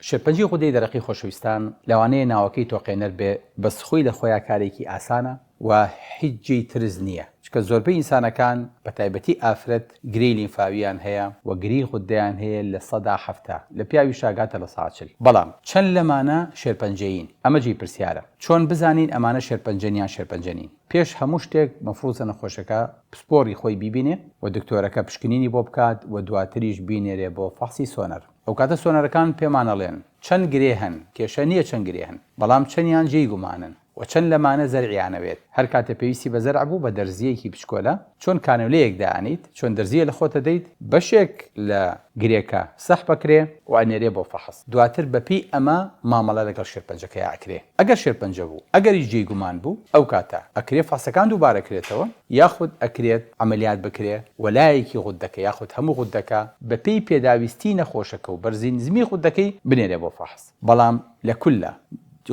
شێرپەنجی غودەی دەرەقی خۆشەویستان لەوانەیە ناوەکەی تۆقێنەر بێ بەس خۆی لە خۆیان کارێکی ئاسانە و هیچ جێی ترس نییە، چکە زۆربەی ئینسانەکان بە تایبەتی ئافرەت گرەی لیمفاویان هەیە و گری غودەیان هەیە لە ١٧٠ لە پیاوی شاگاتە لە ١40. بەڵام چەند لەمانە شێرپەنجەیین؟ ئەمە جێی پرسیارە. چۆن بزانین ئەمانە شێرپەنجەنیان شێرپەنجەنین؟ پێش هەموو شتێک مەفروضە نەخۆشەکە پسپۆڕی خۆی بیبینێ و دکتۆرەکە پشکنینی بۆ بکات و دواتریش بینێرێ بۆ فەحسی سۆنەر. ئەو کاتە سۆنەرەکان پێمانەڵێن چەند گرێ هەن، کێشە نییە چەند گرێ هەن، بەڵام چەندیان جێی گومانن و چەند لەمانە زەرعیانەوێت. هەر کاتە پێویستی بە زەرع بوو بە دەرزیەکی بچکۆلە چۆن کانەولەیەک دانیت، چۆن دەرزیە لە خۆتە دەیت، بەشێک لە گرێکە سەح بکرێ و ئەنێرێ بۆ فەحس. دواتر بەپی ئەمە مامەڵە لەگەڵ شێرپەنجەکە ئاکرێ. ئەگەر شێرپەنجە بوو، ئەگەری جێی گومان بوو، ئەو کاتە ئەکرێ فەحسەکان دووبارەکرێتەوە یاخود ئەکرێت ئەمەلیات بکرێ وەلایەکی غودەکە یاخود هەموو غودەکە بەپی پێداویستی نەخۆشەکە و بەرزی نزمی غودەکەی بنێرێ بۆ فەحس. بەڵام لە کولە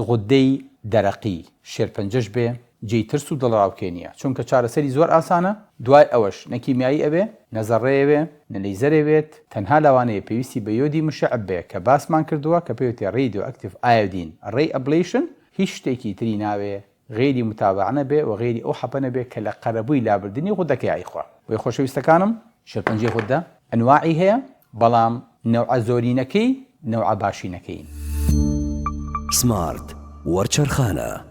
غودەی دەرەقی شێرپەنجەش بێ جێی ترس و دڵڕاوکێنیە، چونکە چارەسەری زۆر ئاسانە. دوای ئەوەش نەکیمیایی ئەبێ، نەزەڕێوێ، نەلەیزەرێوێت، تەنها لەوانەیە پێویستی بە یۆدی مشعب بێ کە باسمان کردووە کە پێوتێ ڕێدیۆئەکتیڤ ئایۆدین ڕێ ئەبلیشن. هیچ شتێکی تری ناوێ غێری متابعە نەبێ و غێری ئەو حەپە نەبێ کە لە قەرەبووی لابردنی غودەکەی ئایخوا. وێ خۆشەویستەکانم، شێرپەنجەی غودە ئەنواعی هەیە، بەڵام نەوعە زۆرینەکەی نەوعە باشینەکەین. سمارت وەرچەرخانە.